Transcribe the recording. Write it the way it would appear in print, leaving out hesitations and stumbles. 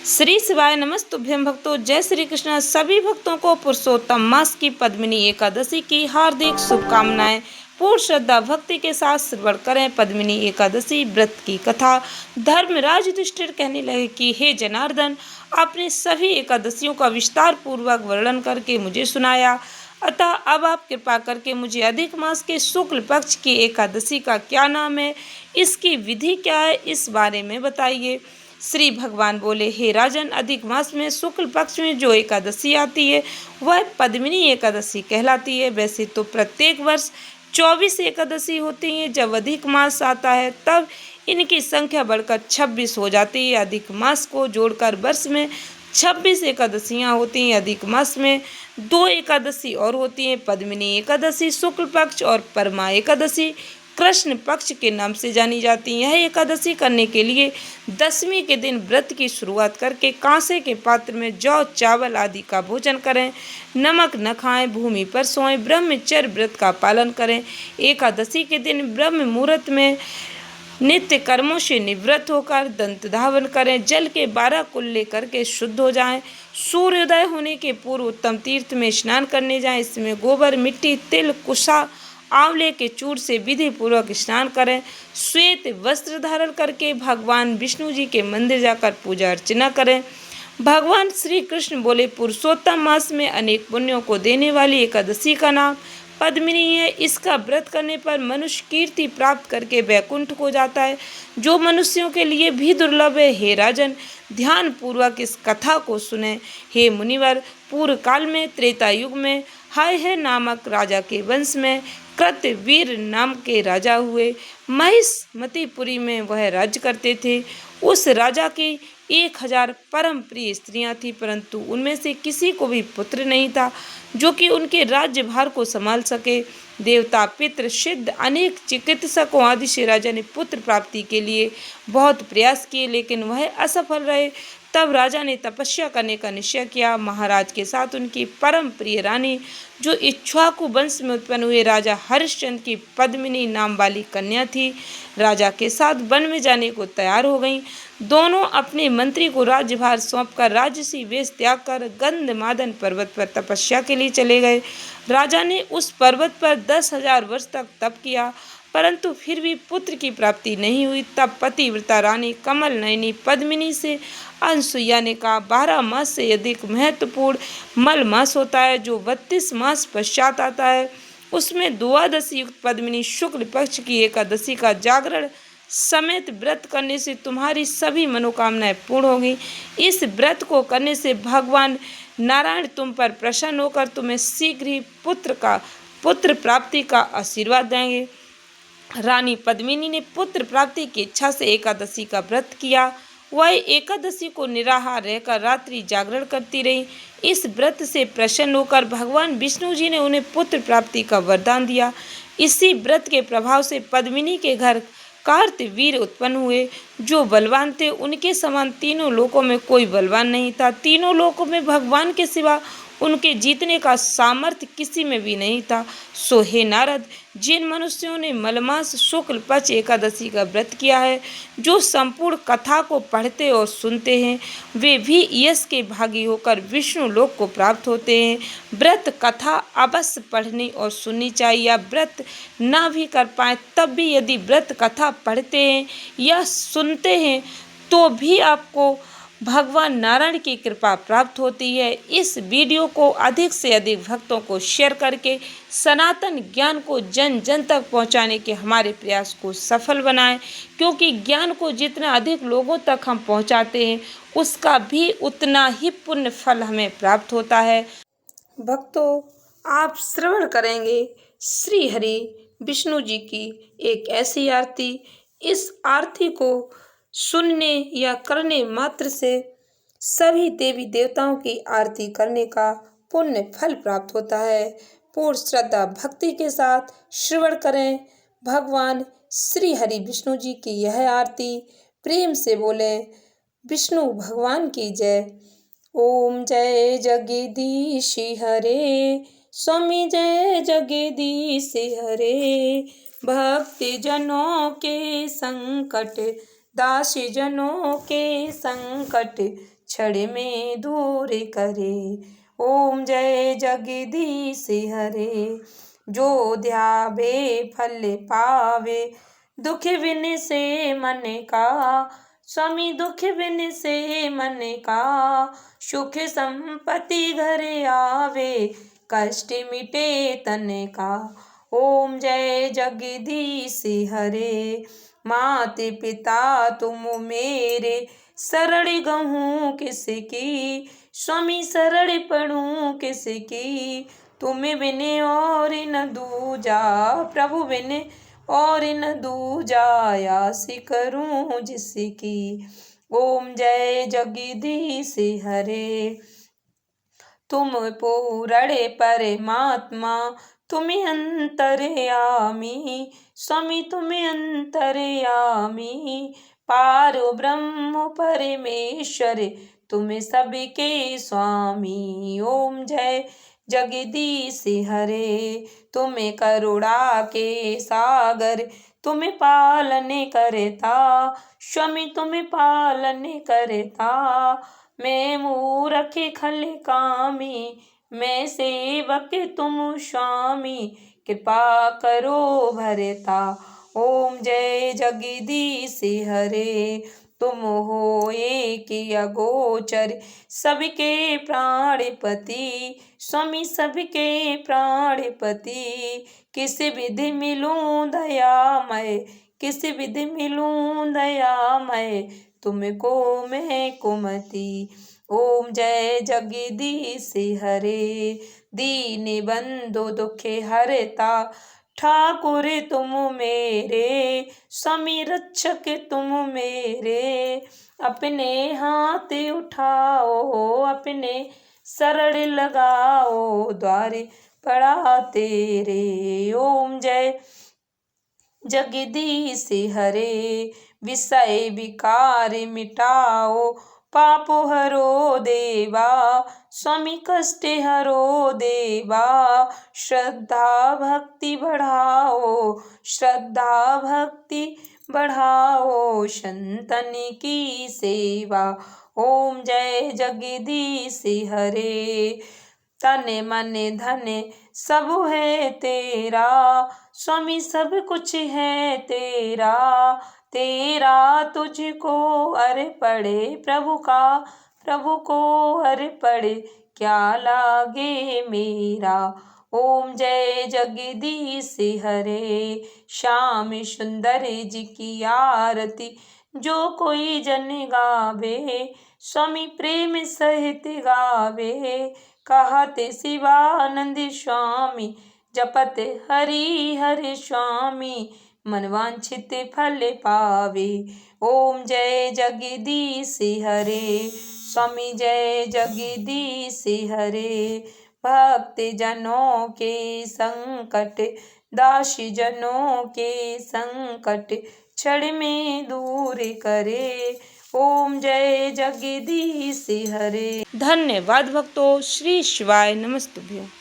श्री शिवाय नमस्तुभ्यं भक्तों। जय श्री कृष्ण। सभी भक्तों को पुरुषोत्तम मास की पद्मिनी एकादशी की हार्दिक शुभकामनाएं। पूर्ण श्रद्धा भक्ति के साथ श्रवण करें पद्मिनी एकादशी व्रत की कथा। धर्मराज युधिष्ठिर कहने लगे कि हे जनार्दन, आपने सभी एकादशियों का विस्तार पूर्वक वर्णन करके मुझे सुनाया, अतः अब आप कृपा करके मुझे अधिक मास के शुक्ल पक्ष की एकादशी का क्या नाम है, इसकी विधि क्या है, इस बारे में बताइए। श्री भगवान बोले, हे राजन, अधिक मास में शुक्ल पक्ष में जो एकादशी आती है वह पद्मिनी एकादशी कहलाती है। वैसे तो प्रत्येक वर्ष 24 एकादशी होती हैं। जब अधिक मास आता है तब इनकी संख्या बढ़कर 26 हो जाती है। अधिक मास को जोड़कर वर्ष में 26 एकादशियाँ होती हैं। अधिक मास में 2 एकादशी और होती हैं, पद्मिनी एकादशी शुक्ल पक्ष और परमा एकादशी कृष्ण पक्ष के नाम से जानी जाती है। यह एकादशी करने के लिए दशमी के दिन व्रत की शुरुआत करके कांसे के पात्र में जौ चावल आदि का भोजन करें, नमक न खाएं, भूमि पर सोएं, ब्रह्मचर्य व्रत का पालन करें। एकादशी के दिन ब्रह्म मुहूर्त में नित्य कर्मों से निवृत्त होकर दंत धावन करें। जल के 12 कुल्ले करके शुद्ध हो जाएं। सूर्योदय होने के पूर्व उत्तम तीर्थ में स्नान करने जाएं। इसमें गोबर, मिट्टी, तिल, कुशा, आंवले के चूर्ण से विधि पूर्वक स्नान करें। श्वेत वस्त्र धारण करके भगवान विष्णु जी के मंदिर जाकर पूजा अर्चना करें। भगवान श्री कृष्ण बोले, पुरुषोत्तम मास में अनेक पुण्यों को देने वाली एकादशी का नाम पद्मिनी है। इसका व्रत करने पर मनुष्य कीर्ति प्राप्त करके वैकुंठ को जाता है, जो मनुष्यों के लिए भी दुर्लभ है। हे राजन, ध्यान पूर्वक इस कथा को सुने। हे मुनिवर, पूर्व काल में त्रेता युग में हाय नामक राजा के वंश में कृतवीर नाम के राजा हुए। महिष्मतिपुरी में वह राज्य करते थे। उस राजा की 1000 परम प्रिय स्त्रियां थीं, परंतु उनमें से किसी को भी पुत्र नहीं था जो कि उनके राज्यभार को संभाल सके। देवता, पितृ, सिद्ध, अनेक चिकित्सकों आदि से राजा ने पुत्र प्राप्ति के लिए बहुत प्रयास किए, लेकिन वह असफल रहे। तब राजा ने तपस्या करने का निश्चय किया। महाराज के साथ उनकी परम प्रिय रानी, जो इक्ष्वाकु वंश में उत्पन्न हुए राजा हरिश्चंद्र की पद्मिनी नाम वाली कन्या थी, राजा के साथ वन में जाने को तैयार हो गईं। दोनों अपने मंत्री को राज्यभार सौंपकर राजसी वेश त्याग कर गंधमादन पर्वत पर तपस्या के लिए चले गए। राजा ने उस पर्वत पर 10,000 वर्ष तक तप किया, परंतु फिर भी पुत्र की प्राप्ति नहीं हुई। तब पतिव्रता रानी कमल नयनी पद्मिनी से अनसुईया ने कहा, 12 मास से अधिक महत्वपूर्ण मल मास होता है, जो 32 मास पश्चात आता है। उसमें द्वादशी युक्त पद्मिनी शुक्ल पक्ष की एकादशी का जागरण समेत व्रत करने से तुम्हारी सभी मनोकामनाएं पूर्ण होंगी। इस व्रत को करने से भगवान नारायण तुम पर प्रसन्न होकर तुम्हें शीघ्र ही पुत्र प्राप्ति का आशीर्वाद देंगे। रानी पद्मिनी ने पुत्र प्राप्ति की इच्छा से एकादशी का व्रत किया। वह एकादशी को निराहार रहकर रात्रि जागरण करती रही। इस व्रत से प्रसन्न होकर भगवान विष्णु जी ने उन्हें पुत्र प्राप्ति का वरदान दिया। इसी व्रत के प्रभाव से पद्मिनी के घर कार्तवीर उत्पन्न हुए, जो बलवान थे। उनके समान तीनों लोकों में कोई बलवान नहीं था। तीनों लोकों में भगवान के सिवा उनके जीतने का सामर्थ्य किसी में भी नहीं था। सो हे नारद, जिन मनुष्यों ने मलमास शुक्ल पक्ष एकादशी का व्रत किया है, जो संपूर्ण कथा को पढ़ते और सुनते हैं, वे भी यश के भागी होकर विष्णु लोक को प्राप्त होते हैं। व्रत कथा अवश्य पढ़नी और सुननी चाहिए। या व्रत ना भी कर पाए तब भी यदि व्रत कथा पढ़ते हैं या सुनते हैं तो भी आपको भगवान नारायण की कृपा प्राप्त होती है। इस वीडियो को अधिक से अधिक भक्तों को शेयर करके सनातन ज्ञान को जन जन तक पहुंचाने के हमारे प्रयास को सफल बनाएं, क्योंकि ज्ञान को जितना अधिक लोगों तक हम पहुंचाते हैं उसका भी उतना ही पुण्य फल हमें प्राप्त होता है। भक्तों, आप श्रवण करेंगे श्री हरि विष्णु जी की एक ऐसी आरती। इस आरती को सुनने या करने मात्र से सभी देवी देवताओं की आरती करने का पुण्य फल प्राप्त होता है। पूर्ण श्रद्धा भक्ति के साथ श्रवण करें भगवान श्री हरि विष्णु जी की यह आरती। प्रेम से बोले, विष्णु भगवान की जय। ओम जय जगदीश हरे, स्वामी जय जगदीश हरे। भक्त जनों के संकट दासी जनों के संकट क्षण में दूर करे। ओम जय जगदीश हरे। जो ध्यावे फल पावे, दुख बिन से मन का। स्वामी दुख बिन से मन का, सुख संपत्ति घर आवे, कष्ट मिटे तन का। ओम जय जगदीश हरे। माते पिता तुम मेरे, शरण गहूँ किसकी। स्वामी शरण पढ़ूं किसकी। तुम बिन और न दूजा, प्रभु बिन और न दूजा, आस करूं जिसकी। ओम जय जगदीश हरे। तुम पूर्ण परमात्मा, तुम अंतर्यामी। स्वामी तुम अंतर्यामी, पारो ब्रह्म परमेश्वर, तुम सबके स्वामी। ओम जय जगदीश हरे। तुम करुणा के सागर, तुम पालन करता। स्वामी तुम पालन करता। मैं मूरख खल कामी, मैं सेवक तुम स्वामी, कृपा करो भरता। ओम जय जगदीश हरे। तुम हो एक अगोचर, सबके प्राणपति। स्वामी सबके प्राणपति, किस विधि मिलूं दयामय, किस विधि मिलूं दयामय, तुमको मैं कुमति। ओम जय जगदीश हरे। दीन बंधु दुख हरता, ठाकुर तुम मेरे। स्वामी रक्षक तुम मेरे। अपने हाथ उठाओ, अपने शरण लगाओ, द्वार पड़ा तेरे। ओम जय जगदीश हरे। विषय विकार मिटाओ, पाप हरो देवा। स्वामी कष्ट हरो देवा। श्रद्धा भक्ति बढ़ाओ, श्रद्धा भक्ति बढ़ाओ, संतन की सेवा। ओम जय जगदीश हरे। तन मन धन सब है तेरा। स्वामी सब कुछ है तेरा। तेरा तुझको अर्पणे, प्रभु का प्रभु को अर्पणे, क्या लागे मेरा। ओम जय जगदीश हरे। श्याम सुंदर जी की आरती, जो कोई जन गावे। स्वामी प्रेम सहित गावे, कहते शिवानंद स्वामी, जपत हरि हरि स्वामी, मनवांछित फल पावे। ओम जय जगदीश हरे। स्वामी जय जगदीश हरे। भक्त जनों के संकट, दासी जनों के संकट, क्षण में दूर करे। ओम जय जगदीश हरे। धन्यवाद भक्तों। श्री शिवाय नमस्तुभ्यं।